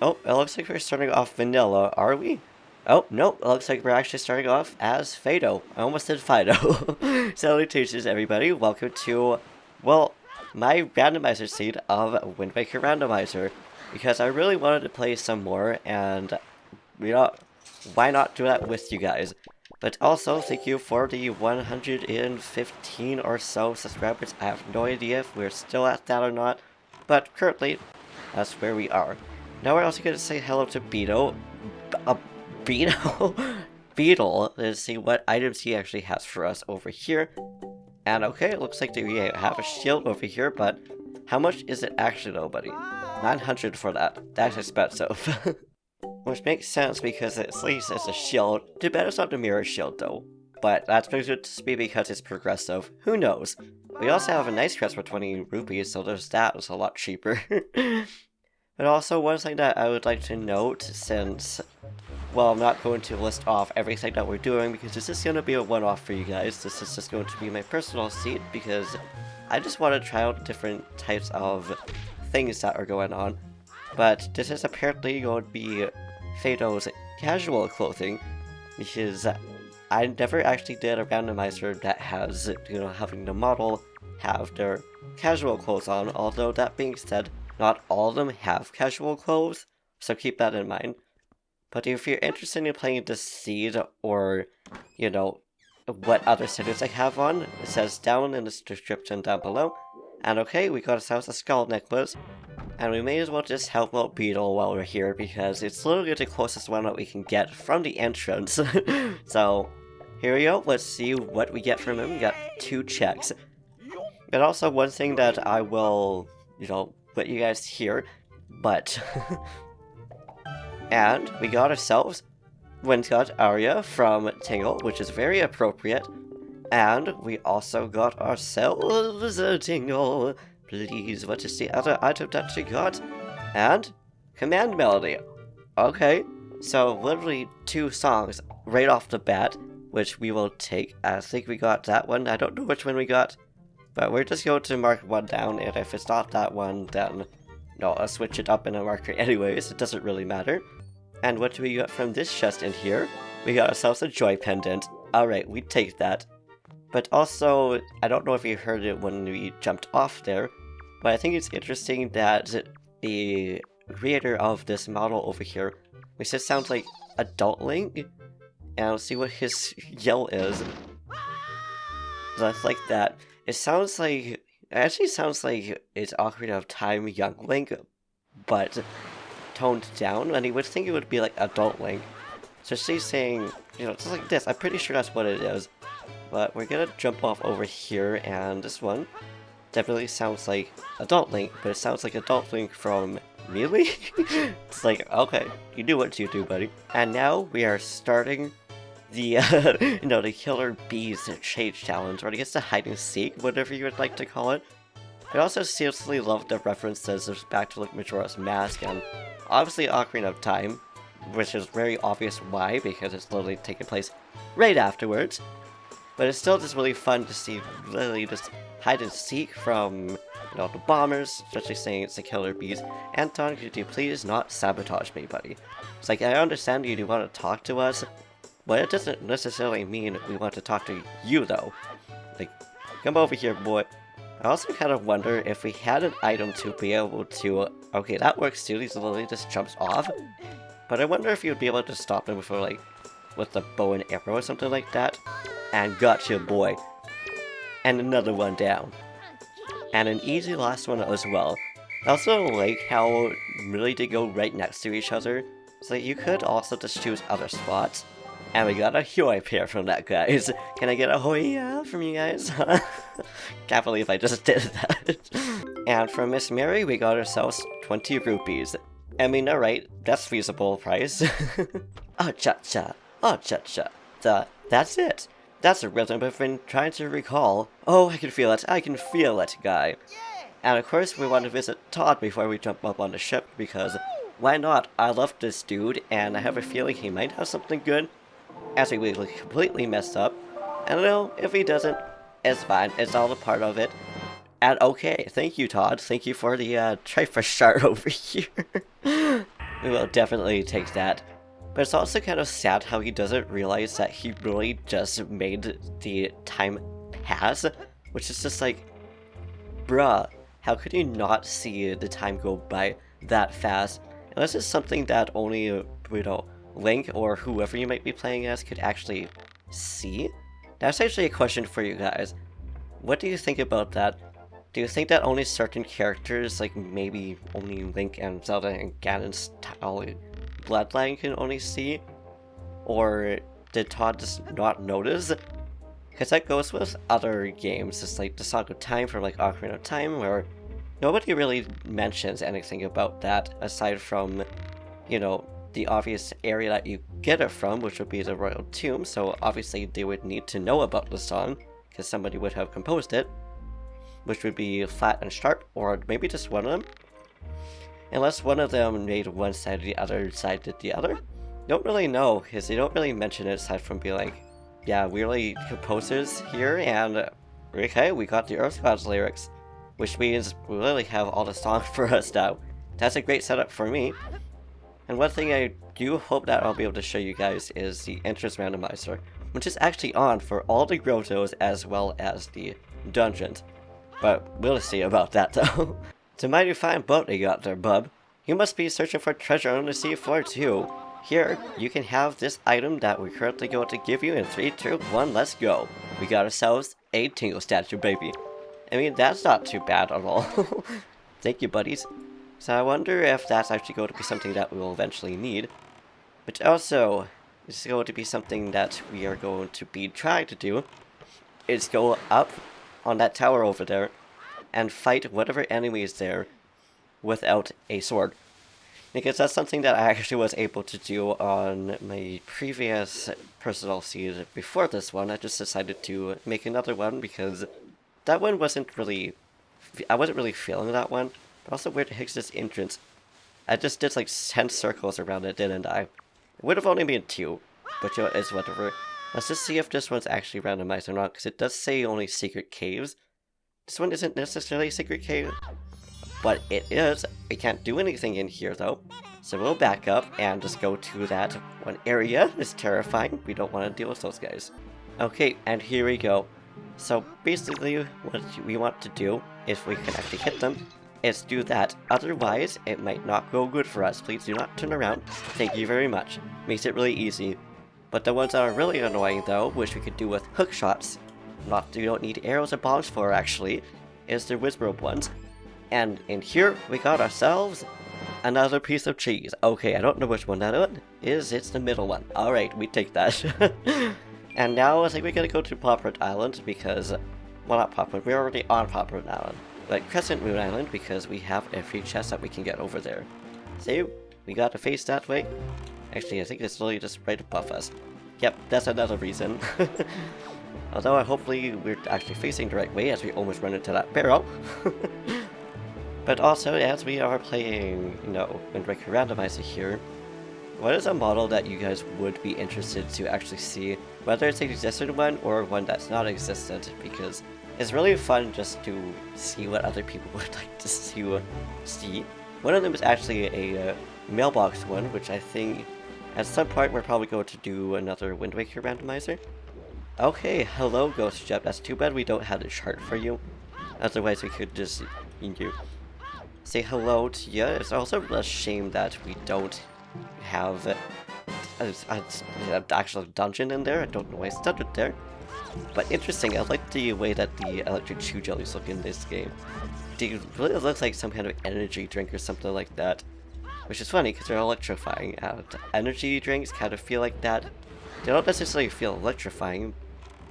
Oh, it looks like we're starting off vanilla, are we? Oh, no, it looks like we're actually starting off as Fado. I almost said Fido. Salutations, everybody. Welcome to, well, my randomizer seed of Wind Waker Randomizer. Because I really wanted to play some more, and, you know, why not do that with you guys? But also, thank you for the 115 or so subscribers. I have no idea if we're still at that or not, but currently, that's where we are. Now we're also going to say hello to Beetle. Beetle? Beetle. Let's see what items he actually has for us over here. And okay, it looks like we have a shield over here, but how much is it actually though, buddy? 900 for that. That's expensive. Which makes sense because at least it's a shield. Too bad it's not the mirror shield though. But that's going to be because it's progressive. Who knows? We also have a nice crest for 20 rupees, so there's that. It's a lot cheaper. But also, one thing that I would like to note, since, well, I'm not going to list off everything that we're doing, because this is going to be a one-off for you guys. This is just going to be my personal seed, because I just want to try out different types of things that are going on. But this is apparently going to be Fado's casual clothing, because I never actually did a randomizer that has, having the model have their casual clothes on, although that being said, not all of them have casual clothes, so keep that in mind. But if you're interested in playing this seed, or, what other settings I have on, it says down in the description down below. And okay, we got ourselves a skull necklace, and we may as well just help out Beetle while we're here, because it's literally the closest one that we can get from the entrance. So, here we go, let's see what we get from him. We got 2 checks. And also one thing that I will, let you guys hear, but and we got ourselves Windfall Aria from Tingle, which is very appropriate, and we also got ourselves a Tingle. Please, what is the other item that you got? And Command Melody. Okay, so literally 2 songs right off the bat, which we will take. I think we got that one. I don't know which one we got. But we're just going to mark one down, and if it's not that one, then no, I'll switch it up in a marker anyways, it doesn't really matter. And what do we got from this chest in here? We got ourselves a joy pendant. Alright, we take that. But also, I don't know if you heard it when we jumped off there, but I think it's interesting that the creator of this model over here, which just sounds like Adult Link, and I'll see what his yell is. That's like that. It actually sounds like it's Ocarina of Time Young Link, but toned down, and you would think it would be like Adult Link. So she's saying, just like this, I'm pretty sure that's what it is. But we're gonna jump off over here, and this one definitely sounds like Adult Link, but it sounds like Adult Link from Melee? It's like, okay, you do what you do, buddy. And now we are starting the, the Killer Bees Chase Challenge, or I guess the hide and seek, whatever you would like to call it. I also seriously love the references back to like Majora's Mask, and obviously Ocarina of Time, which is very obvious why, because it's literally taking place right afterwards. But it's still just really fun to see literally just hide and seek from, the bombers, especially saying it's the Killer Bees. Anton, could you please not sabotage me, buddy? It's like, I understand you do want to talk to us, but it doesn't necessarily mean we want to talk to you, though. Like, come over here, boy. I also kind of wonder if we had an item to be able to... Okay, that works too, he literally just jumps off. But I wonder if you'd be able to stop him before, like, with the bow and arrow or something like that. And gotcha, boy. And another one down. And an easy last one as well. I also like how really they go right next to each other. So you could also just choose other spots. And we got a Huey pair from that, guys. Can I get a Hoya from you guys? Can't believe I just did that. And from Miss Mary, we got ourselves 20 rupees. I mean, alright, that's feasible price. Oh, cha-cha. Oh, cha-cha. That's it. That's a rhythm I've been trying to recall. Oh, I can feel it. I can feel it, guy. And of course, we want to visit Todd before we jump up on the ship, because why not? I love this dude, and I have a feeling he might have something good. As we completely messed up. And if he doesn't, it's fine. It's all a part of it. And okay, thank you, Todd. Thank you for the try for shard over here. We will definitely take that. But it's also kind of sad how he doesn't realize that he really just made the time pass, which is just like, bruh, how could you not see the time go by that fast? Unless it's something that only, Link or whoever you might be playing as could actually see? That's actually a question for you guys. What do you think about that? Do you think that only certain characters, like maybe only Link and Zelda and Ganon's bloodline can only see? Or did Todd just not notice? Because that goes with other games, just like the Song of Time from like Ocarina of Time, where nobody really mentions anything about that aside from, the obvious area that you get it from, which would be the Royal Tomb, so obviously they would need to know about the song, because somebody would have composed it, which would be Flat and Sharp, or maybe just one of them. Unless one of them made one side, the other side did the other. Don't really know, because they don't really mention it aside from being like, yeah, we're really composers here, and okay, we got the Earth Gods lyrics, which means we really have all the songs for us now. That's a great setup for me. And one thing I do hope that I'll be able to show you guys is the entrance randomizer, which is actually on for all the grottos as well as the dungeons. But we'll see about that though. It's a mighty fine boat you got there, bub. You must be searching for treasure on the seafloor too. Here, you can have this item that we're currently going to give you in 3, 2, 1, let's go. We got ourselves a Tingle statue, baby. I mean, that's not too bad at all. Thank you, buddies. So I wonder if that's actually going to be something that we will eventually need. But also, it's going to be something that we are going to be trying to do. Is go up on that tower over there and fight whatever enemy is there without a sword. Because that's something that I actually was able to do on my previous personal seed before this one. I just decided to make another one because that one wasn't really... I wasn't really feeling that one. But also, where the heck's this entrance? I just did like 10 circles around it, didn't I? It would have only been 2, but it's whatever. Let's just see if this one's actually randomized or not, because it does say only secret caves. This one isn't necessarily a secret cave, but it is. We can't do anything in here though, so we'll back up and just go to that one area. It's terrifying. We don't want to deal with those guys. Okay, and here we go. So basically what we want to do, if we can actually hit them, is do that. Otherwise, it might not go good for us. Please do not turn around. Thank you very much. Makes it really easy. But the ones that are really annoying though, which we could do with hook shots, you don't need arrows or bombs for actually, is the Wizrobe ones. And in here, we got ourselves another piece of cheese. Okay, I don't know which one that one is. It's the middle one. Alright, we take that. And now I think we're gonna go to Poppered Island because, well, not Poppered, we're already on Poppered Island. But Crescent Moon Island because we have a free chest that we can get over there. See, we got to face that way. Actually, I think it's literally just right above us. Yep, that's another reason. Although hopefully we're actually facing the right way as we almost run into that barrel. But also, as we are playing, Wind Waker Randomizer here, what is a model that you guys would be interested to actually see? Whether it's an existing one or one that's not existent, because it's really fun just to see what other people would like to see. One of them is actually a mailbox one, which I think at some point we're probably going to do another Wind Waker Randomizer. Okay, hello Ghost Jet. That's too bad we don't have a chart for you. Otherwise we could just, say hello to you. It's also a shame that we don't have an actual dungeon in there. I don't know why it's done it there. But interesting, I like the way that the electric chew jellies look in this game. They really look like some kind of energy drink or something like that. Which is funny because they're electrifying. Energy drinks kind of feel like that. They don't necessarily feel electrifying,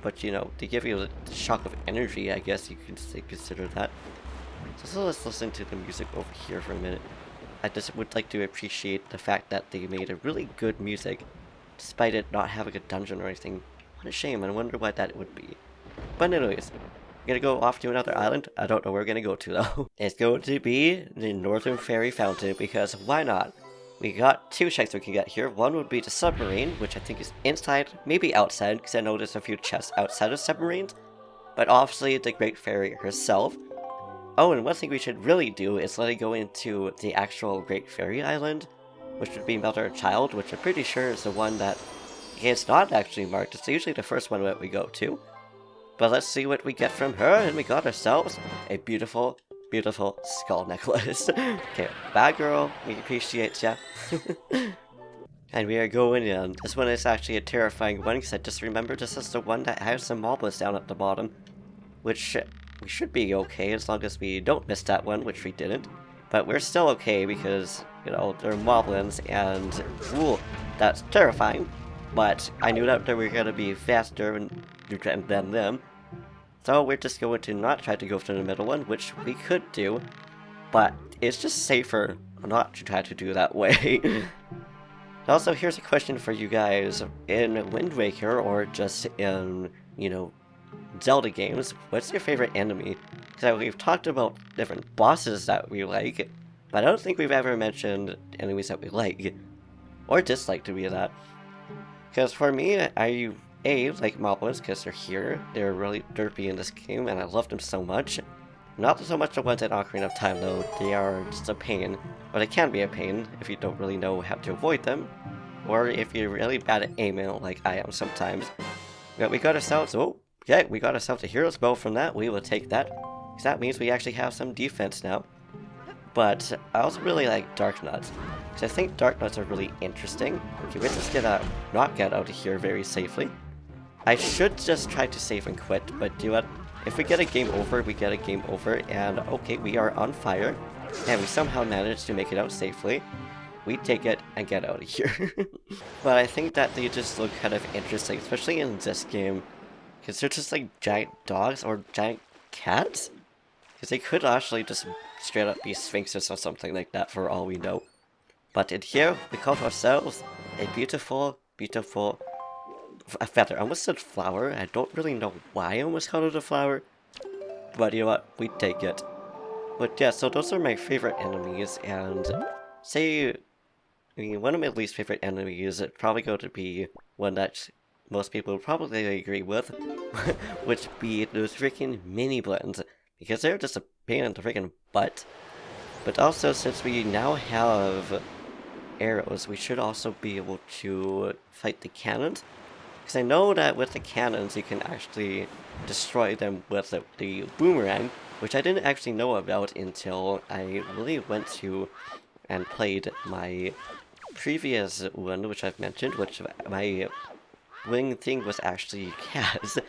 but they give you the shock of energy, I guess you could consider that. So let's listen to the music over here for a minute. I just would like to appreciate the fact that they made a really good music, despite it not having a dungeon or anything. What a shame, I wonder why that would be. But anyways, we're gonna go off to another island. I don't know where we're gonna go to though. It's going to be the Northern Fairy Fountain, because why not? We got 2 chests we can get here. One would be the submarine, which I think is inside, maybe outside, because I know there's a few chests outside of submarines. But obviously the Great Fairy herself. Oh, and one thing we should really do is let it go into the actual Great Fairy Island, which would be Mother and Child, which I'm pretty sure is the one that is not actually marked. It's usually the first one that we go to. But let's see what we get from her, and we got ourselves a beautiful, beautiful skull necklace. Okay, bad girl, we appreciate ya. And we are going in. This one is actually a terrifying one, because I just remembered this is the one that has some moblins down at the bottom. Which, we should be okay as long as we don't miss that one, which we didn't. But we're still okay because, you know, they're moblins, and, ooh, that's terrifying. But I knew that they were going to be faster than them. So we're just going to not try to go for the middle one, which we could do. But it's just safer not to try to do that way. Also, here's a question for you guys. In Wind Waker, or just in, you know, Zelda games, what's your favorite enemy? Because we've talked about different bosses that we like, but I don't think we've ever mentioned enemies that we like. Or dislike, to be that. Because for me, I like moblins because they're here. They're really derpy in this game, and I love them so much. Not so much the ones in Ocarina of Time, though. They are just a pain. But they can be a pain if you don't really know how to avoid them. Or if you're really bad at aiming, like I am sometimes. But we got ourselves... Oh, yeah, we got ourselves a hero's bow from that. We will take that. Because that means we actually have some defense now. But I also really like Dark Nuts. Because I think Dark Nuts are really interesting. Okay, we just get a knockout out of here very safely. I should just try to save and quit, but do what? If we get a game over, we get a game over, and okay, we are on fire, and we somehow managed to make it out safely. We take it and get out of here. But I think that they just look kind of interesting, especially in this game, because they're just like giant dogs or giant cats. Because they could actually just straight up be sphinxes or something like that for all we know. But in here, we call ourselves a beautiful, beautiful... a feather. I almost said flower. I don't really know why I almost called it a flower. But you know what? We take it. But yeah, so those are my favorite enemies. And one of my least favorite enemies is probably going to be one that most people would probably agree with. Which be those freaking mini blends. Because they're just a pain in the freaking butt. But also, since we now have arrows, we should also be able to fight the cannons. Because I know that with the cannons, you can actually destroy them with the boomerang, which I didn't actually know about until I really went to and played my previous one, which I've mentioned, which my wing thing was actually Kaz,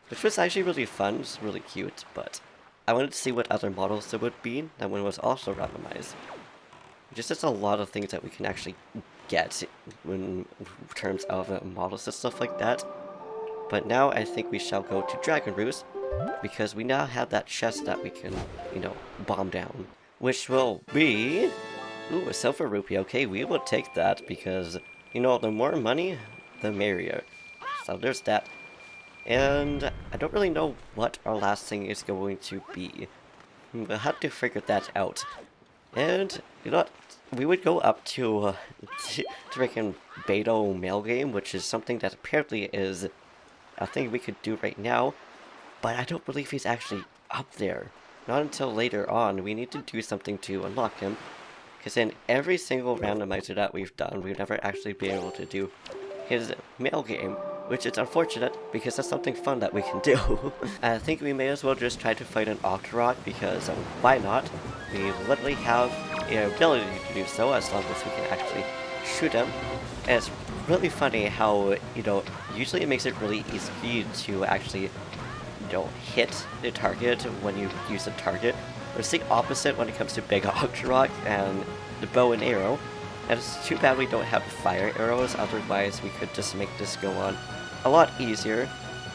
which was actually really fun, it's really cute, but I wanted to see what other models there would be. That one was also randomized. Just there's a lot of things that we can actually get in terms of models and stuff like that. But now I think we shall go to Dragon Roos, because we now have that chest that we can, you know, bomb down. Which will be... Ooh, a silver rupee. Okay, we will take that, because, you know, the more money, the merrier. So there's that. And I don't really know what our last thing is going to be. We'll have to figure that out. And, you know what? We would go up to freaking Beetle mail game, which is something that apparently is a thing we could do right now. But I don't believe he's actually up there. Not until later on. We need to do something to unlock him. Because in every single randomizer that we've done, we've never actually been able to do his mail game. Which is unfortunate, because that's something fun that we can do. I think we may as well just try to fight an Octorok, because why not? We literally have the ability to do so, as long as we can actually shoot him. And it's really funny how, you know, usually it makes it really easy to actually, you know, hit the target when you use the target. But it's the opposite when it comes to Big Octorok and the bow and arrow. And it's too bad we don't have fire arrows, otherwise we could just make this go on a lot easier.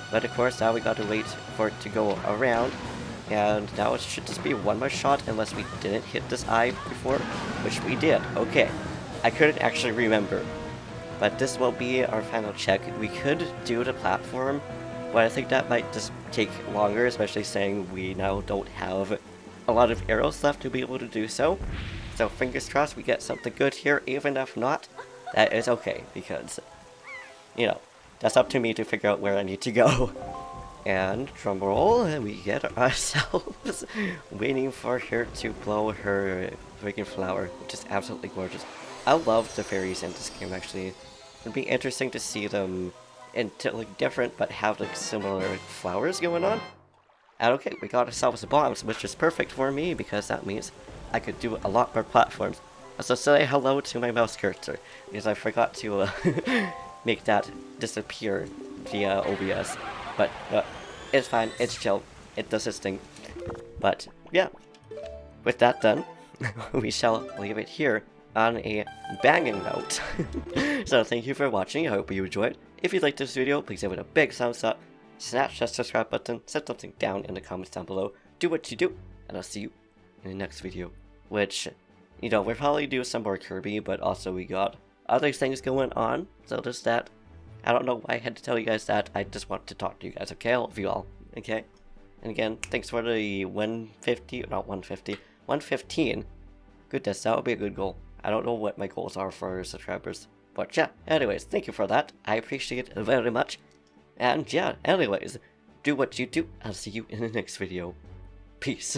But of course, now we got to wait for it to go around. And now it should just be one more shot, unless we didn't hit this eye before, which we did. Okay, I couldn't actually remember. But this will be our final check. We could do the platform, but I think that might just take longer, especially saying we now don't have a lot of arrows left to be able to do so. So fingers crossed we get something good here. Even if not, that is okay, because, you know, that's up to me to figure out where I need to go. And drumroll, and we get ourselves waiting for her to blow her freaking flower, which is absolutely gorgeous. I love the fairies in this game, actually. It'd be interesting to see them into like different but have like similar flowers going on. And okay, we got ourselves bombs, which is perfect for me because that means I could do a lot more platforms. So say hello to my mouse cursor, because I forgot to make that disappear via OBS. But it's fine, it's chill, it does its thing. But yeah, with that done, we shall leave it here on a banging note. So thank you for watching, I hope you enjoyed. If you liked this video, please give it a big thumbs up, smash that subscribe button, set something down in the comments down below, do what you do, and I'll see you in the next video. Which, you know, we'll probably do some more Kirby, but also we got other things going on, so there's that. I don't know why I had to tell you guys that, I just want to talk to you guys, okay? I love you all, okay? And again, thanks for the 115. Goodness, that would be a good goal. I don't know what my goals are for subscribers. But yeah, anyways, thank you for that. I appreciate it very much. And yeah, anyways, do what you do. I'll see you in the next video. Peace.